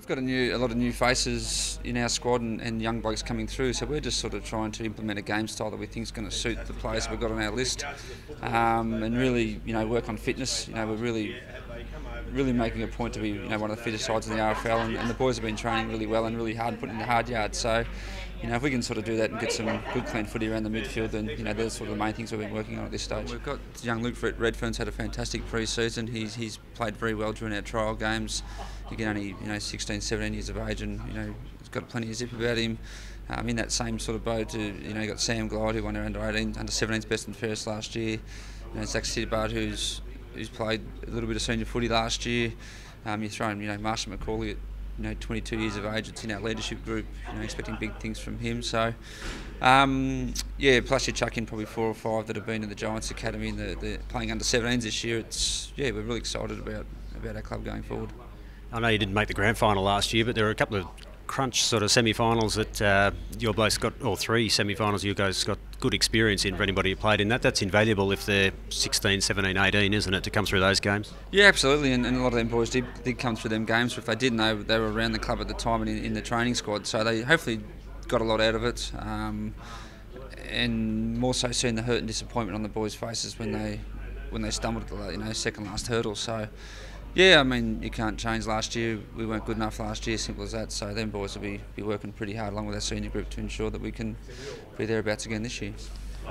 we've got a lot of new faces in our squad and young blokes coming through, so we're just sort of trying to implement a game style that we think is going to suit the players we've got on our list, and really, work on fitness. We're really making a point to be, one of the fittest sides in the RFL, and the boys have been training really well and really hard, putting in the hard yards. So, if we can sort of do that and get some good clean footy around the midfield, then those sort of the main things we've been working on at this stage. We've got young Luke Redfern's had a fantastic pre-season. He's played very well during our trial games. Again, only 16, 17 years of age, and he's got plenty of zip about him. In that same sort of boat, you got Sam Glide, who won our under 17s best and fairest last year. Zach Sidbart, who's played a little bit of senior footy last year. You're throwing Marshall McCauley at 22 years of age. It's in our leadership group. Expecting big things from him. So plus you chuck in probably 4 or 5 that have been in the Giants Academy and they're playing under 17s this year. We're really excited about our club going forward. I know you didn't make the grand final last year, but there were a couple of crunch sort of semi-finals that your blokes got, or 3 semi-finals you guys got good experience in for anybody who played in that. That's invaluable if they're 16, 17, 18, isn't it, to come through those games? Yeah, absolutely, and a lot of them boys did come through them games. If they didn't, they were around the club at the time and in the training squad, so they hopefully got a lot out of it, and more so seeing the hurt and disappointment on the boys' faces when they stumbled at the second last hurdle. So yeah, you can't change last year. We weren't good enough last year, simple as that. So them boys will be working pretty hard along with our senior group to ensure that we can be thereabouts again this year.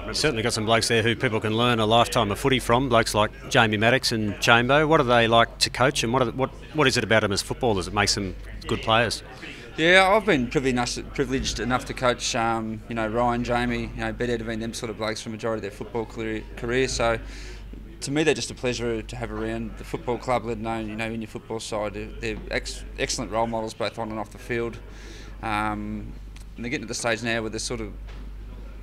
You've certainly got some blokes there who people can learn a lifetime of footy from, blokes like Jamie Maddox and Chambo. What do they like to coach, and what is it about them as footballers that makes them good players? Yeah, I've been privileged enough to coach, Ryan, Jamie, Bedhead have been them sort of blokes for the majority of their football career. So to me, they're just a pleasure to have around the football club, let alone, in your football side. They're excellent role models, both on and off the field. And they're getting to the stage now where they're sort of,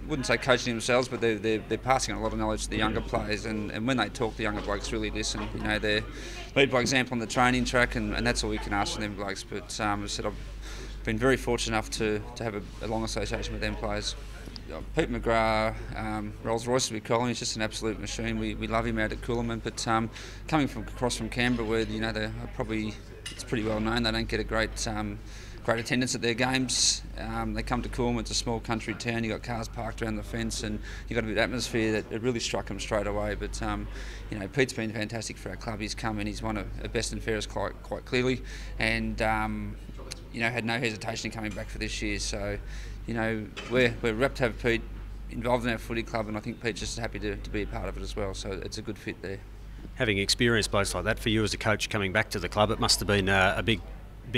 wouldn't say coaching themselves, but they're passing on a lot of knowledge to the younger players. And when they talk, the younger blokes really listen. They lead by example on the training track, and that's all we can ask from them blokes. But as I said, I've been very fortunate enough to have a long association with them players. Pete McRae, Rolls Royce, we call him. He's just an absolute machine. We love him out at Coolamon, but coming across from Canberra, where they're probably, it's pretty well known, they don't get a great attendance at their games. They come to Coolamon. It's a small country town. You got cars parked around the fence, and you got a bit of atmosphere that it really struck them straight away. But Pete's been fantastic for our club. He's come and he's won a best and fairest quite clearly, and had no hesitation in coming back for this year. So we're rapt to have Pete involved in our footy club, and I think Pete's just happy to be a part of it as well, so it's a good fit there. Having experienced blokes like that, for you as a coach coming back to the club, it must have been a big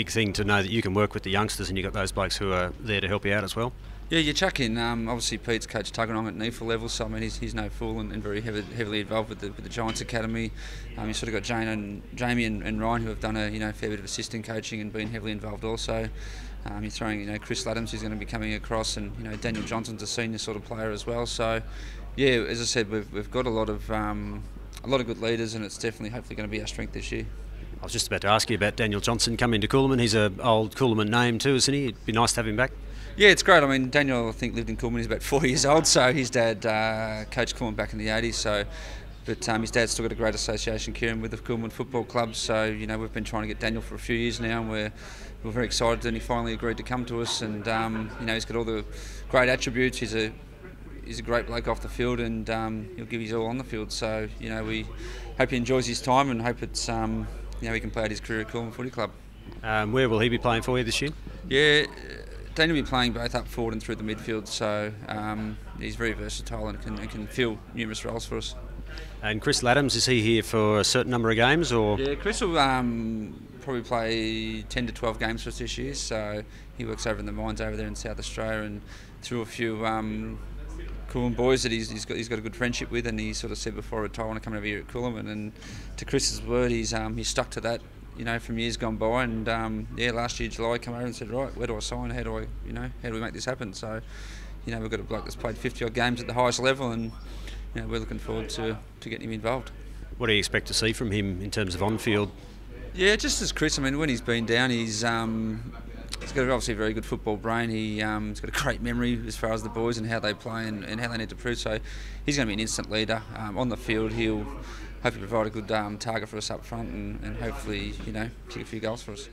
thing to know that you can work with the youngsters and you've got those blokes who are there to help you out as well. Yeah, you chuck in, obviously Pete's coached Tuggeranong at NEFL level, so he's no fool and very heavily involved with the Giants Academy. You've sort of got Jamie and Ryan, who have done a fair bit of assistant coaching and been heavily involved also. You're throwing Chris Laddams, who's going to be coming across, and Daniel Johnson's a senior sort of player as well. So yeah, as I said, we've got a lot of good leaders, and it's definitely hopefully going to be our strength this year. I was just about to ask you about Daniel Johnson coming to Coolamon. He's an old Coolamon name too, isn't he? It'd be nice to have him back. Yeah, it's great. Daniel, I think, lived in Coolamon. He's about 4 years old, so his dad coached Coolamon back in the 80s. So, but his dad's still got a great association, Kieran, with the Coolamon Football Club. So, we've been trying to get Daniel for a few years now, and we're very excited that he finally agreed to come to us. And he's got all the great attributes. He's a great bloke off the field, and he'll give his all on the field. So, we hope he enjoys his time, and hope it's he can play out his career at Coolamon Footy Club. Where will he be playing for you this year? Yeah, Daniel will be playing both up forward and through the midfield, so he's very versatile and can fill numerous roles for us. And Chris Laddams, is he here for a certain number of games, or? Yeah, Chris will probably play 10 to 12 games for us this year, so he works over in the mines over there in South Australia, and through a few Coolamon boys that he's got a good friendship with, and he sort of said before I retire, I want to come over here at Coolamon, and to Chris's word, he's stuck to that, from years gone by, and last year July he came over and said, right, where do I sign? How do we make this happen? So, we've got a bloke that's played 50 odd games at the highest level, and we're looking forward to getting him involved. What do you expect to see from him in terms of on-field? Yeah, just as Chris. When he's been down, he's got obviously a very good football brain. He's got a great memory as far as the boys and how they play and how they need to prove. So he's going to be an instant leader. On the field, he'll hopefully provide a good target for us up front, and hopefully kick a few goals for us.